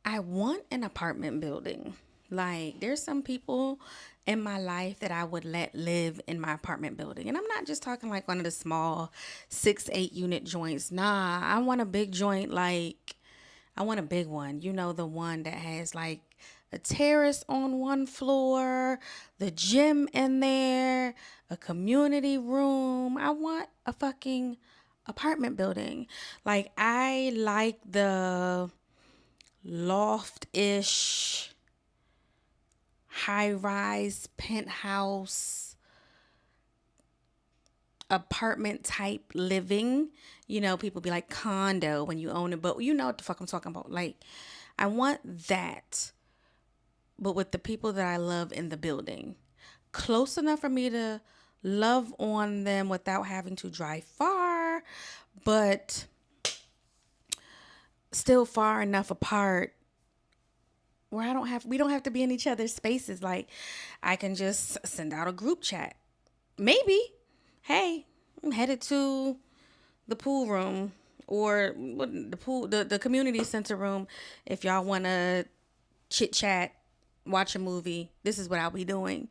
I want an apartment building. Like, there's some people in my life that I would let live in my apartment building. And I'm not just talking like one of the small 6, 8 unit joints. Nah, I want a big joint. Like, I want a big one. You know, the one that has like a terrace on one floor, the gym in there, a community room. I want a fucking apartment building. Like, I like the loft-ish, high-rise penthouse apartment type living. You know, people be like condo when you own it, but you know what the fuck I'm talking about. Like, I want that, but with the people that I love in the building. Close enough for me to love on them without having to drive far, but still far enough apart where we don't have to be in each other's spaces. Like, I can just send out a group chat. Maybe, hey, I'm headed to the pool room or the community center room. If y'all want to chit chat, watch a movie, this is what I'll be doing.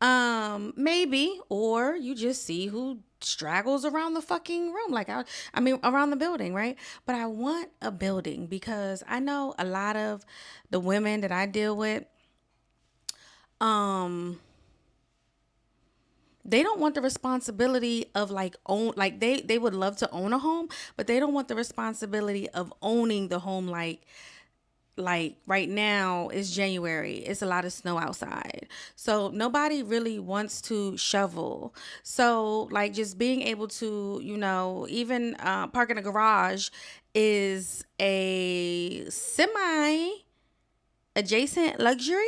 Maybe, or you just see who straggles around the fucking room, like I mean around the building, right? But I want a building because I know a lot of the women that I deal with, um they don't want the responsibility of like own, like they would love to own a home, but they don't want the responsibility of owning the home. Like right now it's January, it's a lot of snow outside, so nobody really wants to shovel. So like just being able to, even park in a garage is a semi adjacent luxury.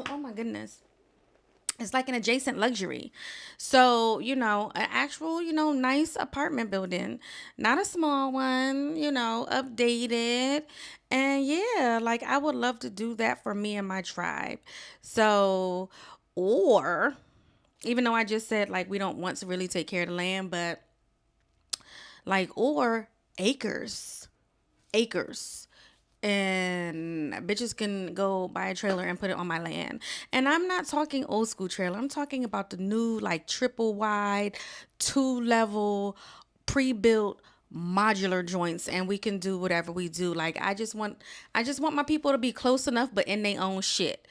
Oh my goodness, it's like an adjacent luxury. So, an actual, nice apartment building, not a small one, updated. And yeah, like I would love to do that for me and my tribe. So, or even though I just said like we don't want to really take care of the land, but like, or acres, acres, and bitches can go buy a trailer and put it on my land. And I'm not talking old school trailer. I'm talking about the new like triple wide, 2 level, pre-built modular joints, and we can do whatever we do. Like I just want my people to be close enough but in their own shit.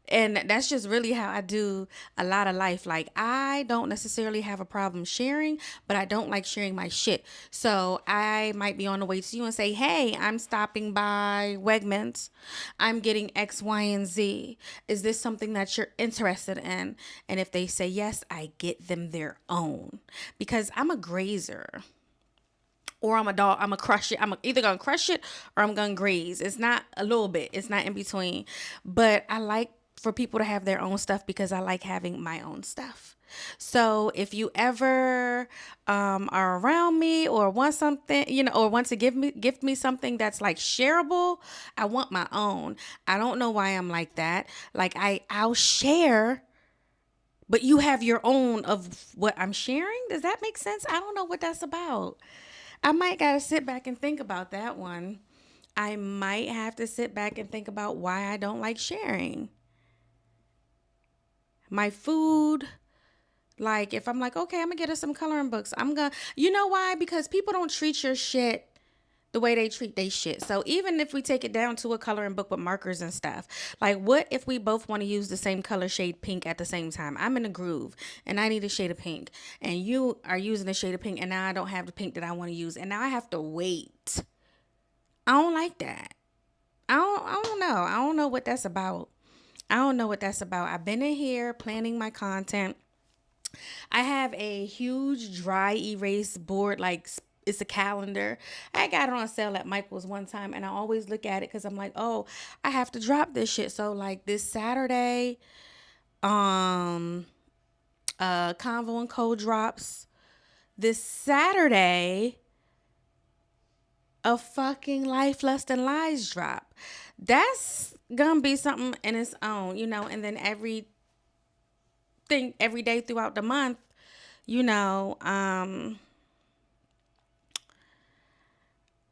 And that's just really how I do a lot of life. Like, I don't necessarily have a problem sharing, but I don't like sharing my shit. So I might be on the way to you and say, hey, I'm stopping by Wegmans. I'm getting X, Y, and Z. Is this something that you're interested in? And if they say yes, I get them their own, because I'm a grazer or I'm a dog. I'm a crush it. I'm either gonna crush it or I'm gonna graze. It's not a little bit. It's not in between. But I like for people to have their own stuff because I like having my own stuff. So if you ever are around me or want something, or want to gift me something that's like shareable, I want my own. I don't know why I'm like that. Like I'll share, but you have your own of what I'm sharing. Does that make sense? I don't know what that's about. I might got to sit back and think about that one. I might have to sit back and think about why I don't like sharing my food. Like, if I'm like, okay, I'm gonna get us some coloring books, you know why? Because people don't treat your shit the way they treat they shit. So even if we take it down to a coloring book with markers and stuff, like what if we both want to use the same color shade pink at the same time? I'm in a groove and I need a shade of pink, and you are using a shade of pink, and now I don't have the pink that I want to use, and now I have to wait. I don't like that. I don't know. I don't know what that's about. I don't know what that's about. I've been in here planning my content. I have a huge dry erase board, like it's a calendar. I got it on sale at Michael's one time, and I always look at it because I'm like, oh, I have to drop this shit. So like this Saturday, um, Convo and Co drops. This Saturday, a fucking Life Less Than Lies drop. That's gonna be something in its own, and then every day throughout the month, you know, um,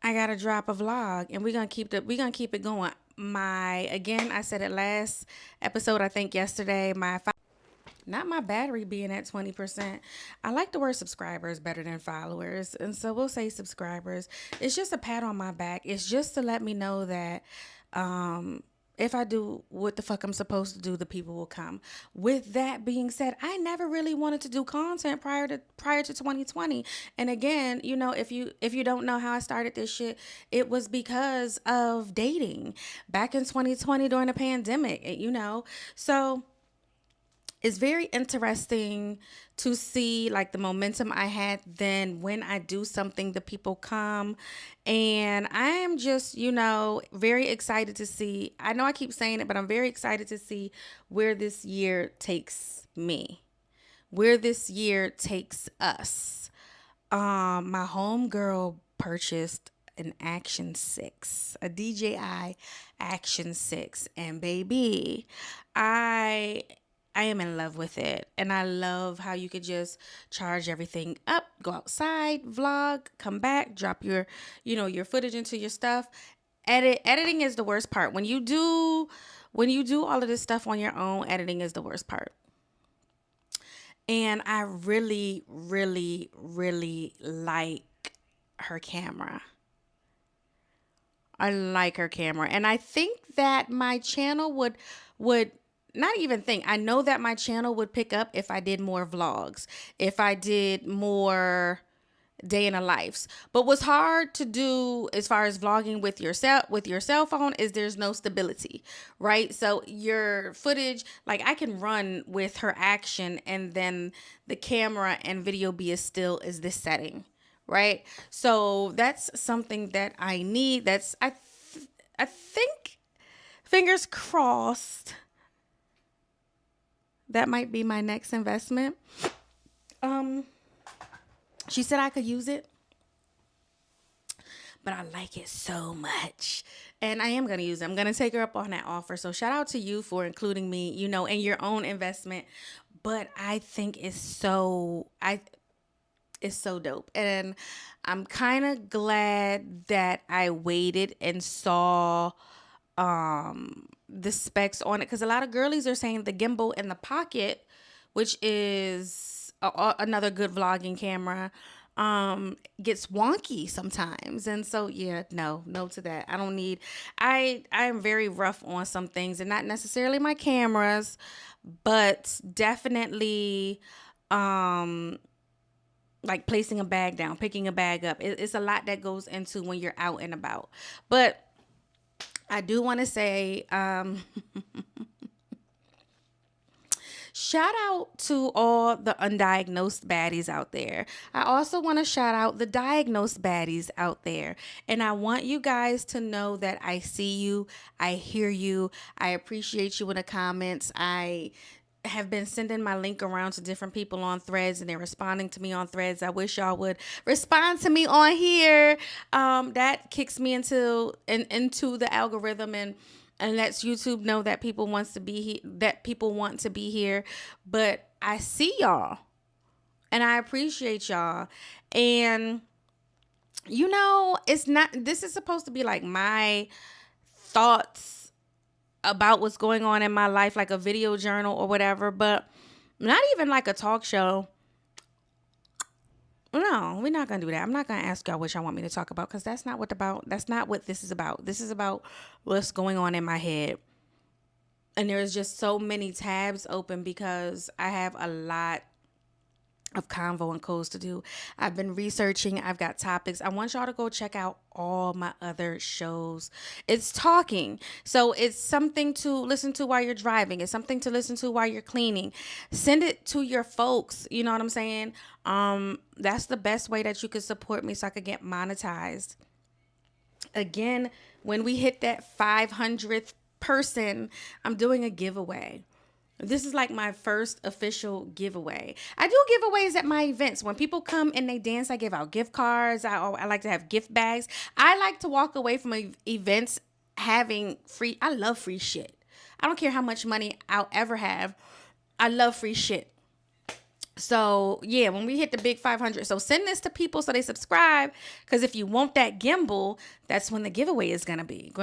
I gotta drop a vlog, and we're gonna keep it going. I said it last episode, I think yesterday. Not my battery being at 20%. I like the word subscribers better than followers. And so we'll say subscribers. It's just a pat on my back. It's just to let me know that um, if I do what the fuck I'm supposed to do, the people will come. With that being said, I never really wanted to do content prior to 2020. And again, if you don't know how I started this shit, it was because of dating back in 2020 during the pandemic. So it's very interesting to see like the momentum I had then. When I do something, the people come, and I am just, very excited to see. I know I keep saying it, but I'm very excited to see where this year takes me, where this year takes us. My homegirl purchased an Action 6, a DJI Action 6, and baby, I I am in love with it. And I love how you could just charge everything up, go outside, vlog, come back, drop your footage into your stuff. Editing is the worst part. When you do all of this stuff on your own, editing is the worst part. And I really, really, really like her camera. I like her camera. And I think that my channel would not even think. I know that my channel would pick up if I did more vlogs, if I did more day in a lives. But what's hard to do as far as vlogging with your cell phone is there's no stability, right? So your footage, like I can run with her action and then the camera and video be as still as this setting, right? So that's something that I need. I think, fingers crossed, that might be my next investment. Um she said I could use it, but I like it so much. And I am going to use it. I'm going to take her up on that offer. So shout out to you for including me, in your own investment. But I think it's so dope. And I'm kind of glad that I waited and saw the specs on it, because a lot of girlies are saying the gimbal in the pocket, which is another good vlogging camera, gets wonky sometimes. And so yeah, no to that. I don't need I'm very rough on some things, and not necessarily my cameras, but definitely like placing a bag down, picking a bag up. It's a lot that goes into when you're out and about. But I do want to say, shout out to all the undiagnosed baddies out there. I also want to shout out the diagnosed baddies out there. And I want you guys to know that I see you, I hear you, I appreciate you in the comments. I have been sending my link around to different people on Threads, and they're responding to me on Threads. I wish y'all would respond to me on here. That kicks me into the algorithm, and lets YouTube know that people want to be here. But I see y'all, and I appreciate y'all. And this is supposed to be like my thoughts about what's going on in my life, like a video journal or whatever, but not even like a talk show. No, we're not gonna do that. I'm not gonna ask y'all what y'all want me to talk about, because that's not what this is about. This is about what's going on in my head. And there's just so many tabs open because I have a lot of convo and codes to do. I've been researching. I've got topics. I want y'all to go check out all my other shows. It's talking. So it's something to listen to while you're driving. It's something to listen to while you're cleaning. Send it to your folks. You know what I'm saying? That's the best way that you could support me so I could get monetized. Again, when we hit that 500th person, I'm doing a giveaway. This is like my first official giveaway. I do giveaways at my events. When people come and they dance, I give out gift cards. I like to have gift bags. I like to walk away from events having free. I love free shit. I don't care how much money I'll ever have. I love free shit. So yeah, when we hit the big 500, so send this to people so they subscribe. Because if you want that gimbal, that's when the giveaway is gonna be.